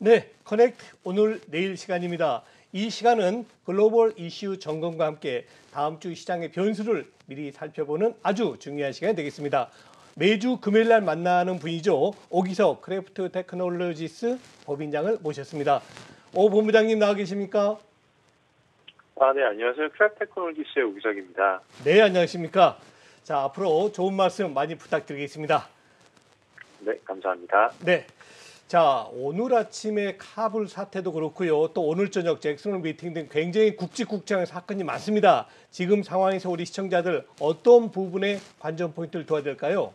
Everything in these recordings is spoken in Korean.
네, 커넥트 오늘 내일 시간입니다. 이 시간은 글로벌 이슈 점검과 함께 다음 주 시장의 변수를 미리 살펴보는 아주 중요한 시간이 되겠습니다. 매주 금요일 날 만나는 분이죠. 오기석 크래프트 테크놀로지스 법인장을 모셨습니다. 오 본부장님 나와 계십니까? 네, 안녕하세요. 크래프트 테크놀로지스의 오기석입니다. 네, 안녕하십니까? 자, 앞으로 좋은 말씀 많이 부탁드리겠습니다. 네, 감사합니다. 네. 자, 오늘 아침에 카불 사태도 그렇고요. 또 오늘 저녁 잭슨홀 미팅 등 굉장히 굵직굵직한 사건이 많습니다. 지금 상황에서 우리 시청자들 어떤 부분에 관전 포인트를 둬야 될까요?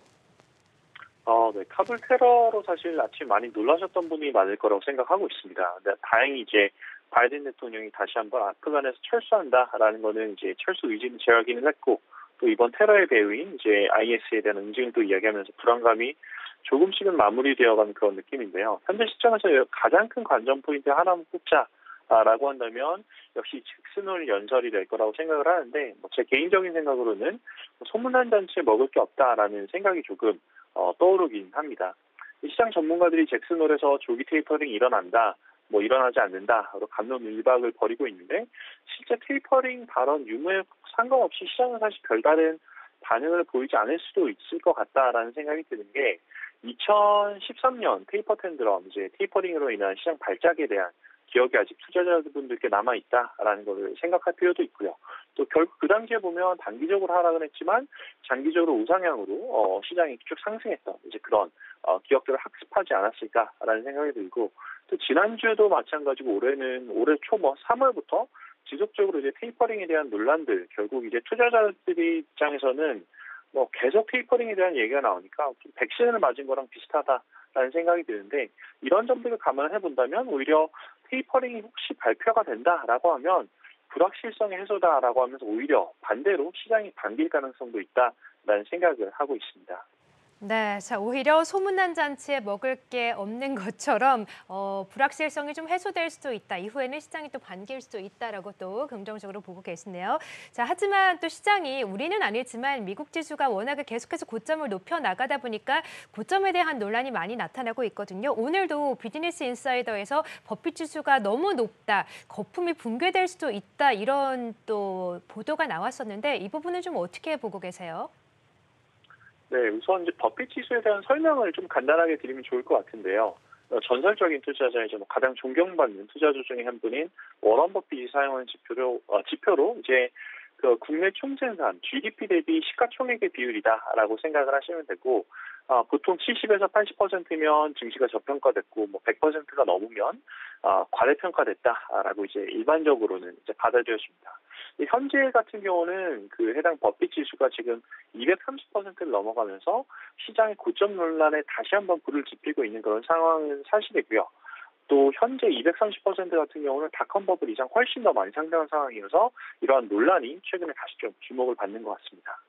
네, 카불 테러로 사실 아침 많이 놀라셨던 분이 많을 거라고 생각하고 있습니다. 근데 다행히 이제 바이든 대통령이 다시 한번 아프간에서 철수한다라는 거는 이제 철수 의지는 재확인을 했고, 또 이번 테러의 배후인 이제 IS에 대한 응징을 또 이야기하면서 불안감이 조금씩은 마무리되어가는 그런 느낌인데요. 현재 시점에서 가장 큰 관전 포인트 하나만 꼽자라고 한다면 역시 잭슨홀 연설이 될 거라고 생각을 하는데, 제 개인적인 생각으로는 소문난 잔치에 먹을 게 없다라는 생각이 조금 떠오르긴 합니다. 시장 전문가들이 잭슨홀에서 조기 테이퍼링이 일어난다, 일어나지 않는다로 갑론을박을 벌이고 있는데, 실제 테이퍼링 발언 유무에 상관없이 시장은 사실 별다른 반응을 보이지 않을 수도 있을 것 같다라는 생각이 드는 게, 2013년 테이퍼 텐드럼 이제 테이퍼링으로 인한 시장 발작에 대한 기억이 아직 투자자분들께 남아 있다라는 것을 생각할 필요도 있고요. 또 결국 그 당시에 보면 단기적으로 하락은 했지만 장기적으로 우상향으로 시장이 쭉 상승했던 이제 그런 기억들을 학습하지 않았을까라는 생각이 들고, 또 지난주에도 마찬가지고 올해 초 3월부터 지속적으로 이제 테이퍼링에 대한 논란들, 결국 이제 투자자들 입장에서는 계속 테이퍼링에 대한 얘기가 나오니까 백신을 맞은 거랑 비슷하다라는 생각이 드는데, 이런 점들을 감안해 본다면 오히려 테이퍼링이 혹시 발표가 된다라고 하면 불확실성의 해소다라고 하면서 오히려 반대로 시장이 반길 가능성도 있다라는 생각을 하고 있습니다. 네, 자 오히려 소문난 잔치에 먹을 게 없는 것처럼 불확실성이 좀 해소될 수도 있다. 이후에는 시장이 또 반길 수도 있다라고 또 긍정적으로 보고 계시네요. 자, 하지만 또 시장이 우리는 아니지만 미국 지수가 워낙에 계속해서 고점을 높여 나가다 보니까 고점에 대한 논란이 많이 나타나고 있거든요. 오늘도 비즈니스 인사이더에서 버핏 지수가 너무 높다, 거품이 붕괴될 수도 있다 이런 또 보도가 나왔었는데 이 부분은 좀 어떻게 보고 계세요? 네, 우선 이제 버핏 지수에 대한 설명을 좀 간단하게 드리면 좋을 것 같은데요. 전설적인 투자자이죠. 가장 존경받는 투자자 중에 한 분인 워런 버핏이 사용하는 지표로 이제 그 국내 총생산 GDP 대비 시가총액의 비율이다라고 생각을 하시면 되고, 보통 70에서 80%면 증시가 저평가됐고 100%가 넘으면 과대평가됐다라고 이제 일반적으로는 이제 받아들여집니다. 현재 같은 경우는 그 해당 버핏 지수가 지금 230%를 넘어가면서 시장의 고점 논란에 다시 한번 불을 지피고 있는 그런 상황은 사실이고요. 또 현재 230% 같은 경우는 닷컴 버블 이상 훨씬 더 많이 상승한 상황이어서 이러한 논란이 최근에 다시 좀 주목을 받는 것 같습니다.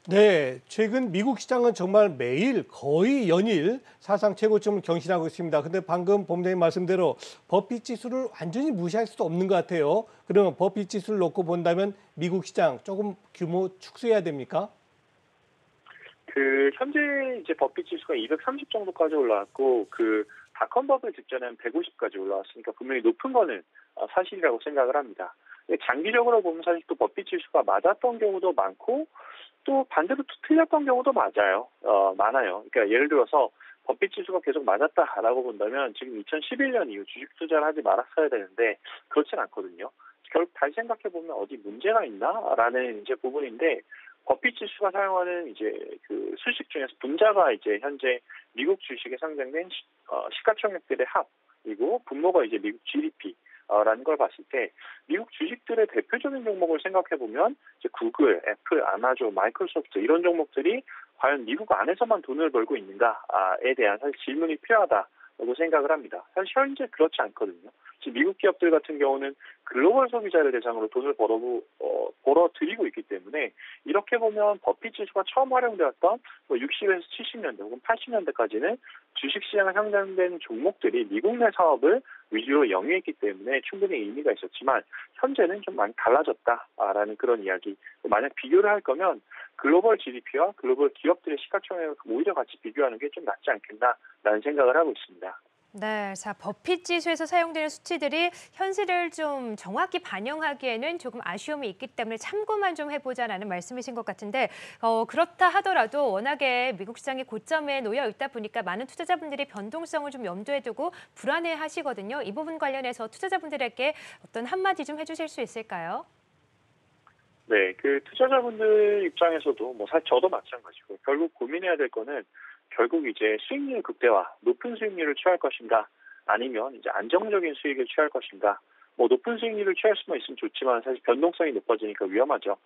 네, 최근 미국 시장은 정말 매일 거의 연일 사상 최고점을 경신하고 있습니다. 근데 방금 본부장님 말씀대로 버핏 지수를 완전히 무시할 수도 없는 것 같아요. 그러면 버핏 지수를 놓고 본다면 미국 시장 조금 규모 축소해야 됩니까? 그 현재 이제 버핏 지수가 230 정도까지 올라왔고, 그 닷컴 버블 직전에는 150까지 올라왔으니까 분명히 높은 거는 사실이라고 생각을 합니다. 장기적으로 보면 사실 또 버핏 지수가 맞았던 경우도 많고, 또 반대로 또 틀렸던 경우도 많아요. 그러니까 예를 들어서 버핏 지수가 계속 맞았다라고 본다면 지금 2011년 이후 주식 투자를 하지 말았어야 되는데 그렇진 않거든요. 결국 다시 생각해 보면 어디 문제가 있나라는 이제 부분인데, 버핏 지수가 사용하는 이제 그 수식 중에서 분자가 이제 현재 미국 주식에 상장된 시가총액들의 합, 그리고 분모가 이제 미국 GDP 라는 걸 봤을 때 미국 주식들의 대표적인 종목을 생각해 보면 이제 구글, 애플, 아마존, 마이크로소프트 이런 종목들이 과연 미국 안에서만 돈을 벌고 있는가에 대한 사실 질문이 필요하다고 생각을 합니다. 사실 현재 그렇지 않거든요. 지금 미국 기업들 같은 경우는 글로벌 소비자를 대상으로 돈을 벌어들이고 있기 때문에 이렇게 보면 버핏 지수가 처음 활용되었던 60에서 70년대 혹은 80년대까지는 주식시장에 상장된 종목들이 미국 내 사업을 위주로 영위했기 때문에 충분히 의미가 있었지만 현재는 좀 많이 달라졌다라는 그런 이야기. 만약 비교를 할 거면 글로벌 GDP와 글로벌 기업들의 시가총액을 오히려 같이 비교하는 게 좀 낫지 않겠나라는 생각을 하고 있습니다. 네, 자, 버핏 지수에서 사용되는 수치들이 현실을 좀 정확히 반영하기에는 조금 아쉬움이 있기 때문에 참고만 좀 해보자라는 말씀이신 것 같은데 그렇다 하더라도 워낙에 미국 시장이 고점에 놓여 있다 보니까 많은 투자자분들이 변동성을 좀 염두에 두고 불안해하시거든요. 이 부분 관련해서 투자자분들에게 어떤 한마디 좀 해주실 수 있을까요? 네, 그 투자자분들 입장에서도 뭐 사실 저도 마찬가지고 결국 고민해야 될 거는 결국 이제 수익률 극대화, 높은 수익률을 취할 것인가, 아니면 이제 안정적인 수익을 취할 것인가. 뭐 높은 수익률을 취할 수만 있으면 좋지만 사실 변동성이 높아지니까 위험하죠.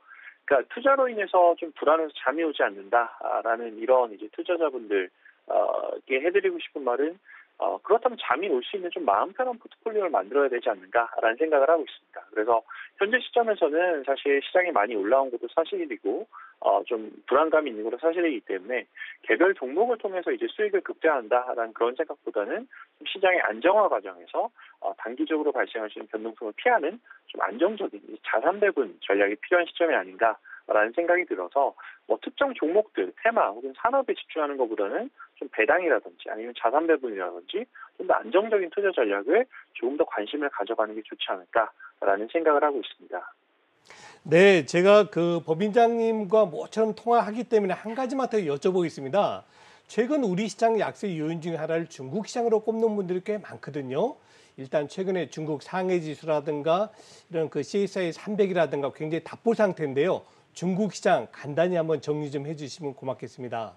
그러니까 투자로 인해서 좀 불안해서 잠이 오지 않는다라는 이런 이제 투자자분들께 해드리고 싶은 말은 그렇다면 잠이 올 수 있는 좀 마음 편한 포트폴리오를 만들어야 되지 않는가라는 생각을 하고 있습니다. 그래서 현재 시점에서는 사실 시장이 많이 올라온 것도 사실이고 좀 불안감이 있는 것도 사실이기 때문에 개별 종목을 통해서 이제 수익을 극대화한다라는 그런 생각보다는 좀 시장의 안정화 과정에서 단기적으로 발생할 수 있는 변동성을 피하는 좀 안정적인 자산 배분 전략이 필요한 시점이 아닌가라는 생각이 들어서 뭐 특정 종목들, 테마 혹은 산업에 집중하는 것보다는 좀 배당이라든지 아니면 자산 배분이라든지 좀 더 안정적인 투자 전략을 조금 더 관심을 가져가는 게 좋지 않을까라는 생각을 하고 있습니다. 네, 제가 그 법인장님과 모처럼 통화하기 때문에 한 가지만 더 여쭤보겠습니다. 최근 우리 시장 약세 요인 중 하나를 중국 시장으로 꼽는 분들이 꽤 많거든요. 일단 최근에 중국 상해 지수라든가 이런 그 CSI 300이라든가 굉장히 답보 상태인데요. 중국 시장 간단히 한번 정리 좀 해주시면 고맙겠습니다.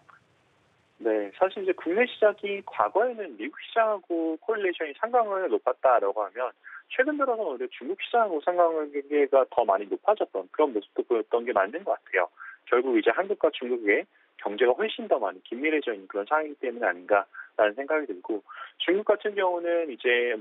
네, 사실 이제 국내 시장이 과거에는 미국 시장하고 코릴레이션이 상관관계가 높았다라고 하면 최근 들어서는 오히려 중국 시장하고 상관관계가 더 많이 높아졌던 그런 모습도 보였던 게 맞는 것 같아요. 결국 이제 한국과 중국의 경제가 훨씬 더 많이 긴밀해져 있는 그런 상황이기 때문에 아닌가라는 생각이 들고 중국 같은 경우는 이제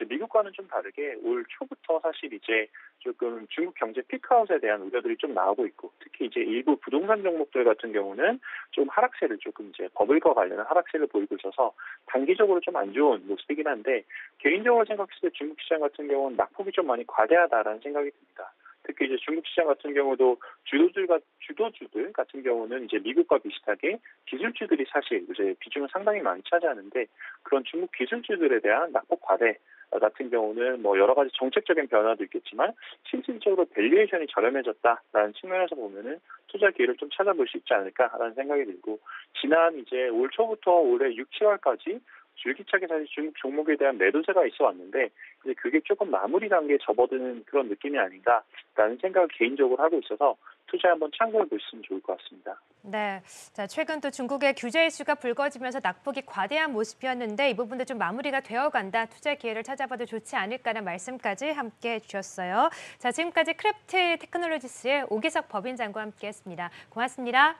미국과는 좀 다르게 올 초부터 사실 이제 조금 중국 경제 피크아웃에 대한 우려들이 좀 나오고 있고 특히 이제 일부 부동산 종목들 같은 경우는 좀 하락세를 조금 이제 버블과 관련한 하락세를 보이고 있어서 단기적으로 좀 안 좋은 모습이긴 한데 개인적으로 생각했을 때 중국 시장 같은 경우는 낙폭이 좀 많이 과대하다라는 생각이 듭니다. 특히 이제 중국 시장 같은 경우도 주도주들 같은 경우는 이제 미국과 비슷하게 기술주들이 사실 이제 비중을 상당히 많이 차지하는데 그런 중국 기술주들에 대한 낙폭 과대 같은 경우는 뭐 여러 가지 정책적인 변화도 있겠지만 실질적으로 밸류에이션이 저렴해졌다라는 측면에서 보면은 투자 기회를 좀 찾아볼 수 있지 않을까라는 생각이 들고 지난 이제 올 초부터 올해 6, 7월까지 줄기차게 사실 중국 종목에 대한 매도세가 있어 왔는데 이제 그게 조금 마무리 단계에 접어드는 그런 느낌이 아닌가라는 생각을 개인적으로 하고 있어서 투자에 한번 참고해 보시면 좋을 것 같습니다. 네, 자, 최근 또 중국의 규제 이슈가 불거지면서 낙폭이 과대한 모습이었는데 이 부분도 좀 마무리가 되어간다. 투자 기회를 찾아봐도 좋지 않을까라는 말씀까지 함께 해주셨어요. 자, 지금까지 크래프트 테크놀로지스의 오기석 법인장과 함께했습니다. 고맙습니다.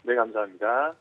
네, 감사합니다.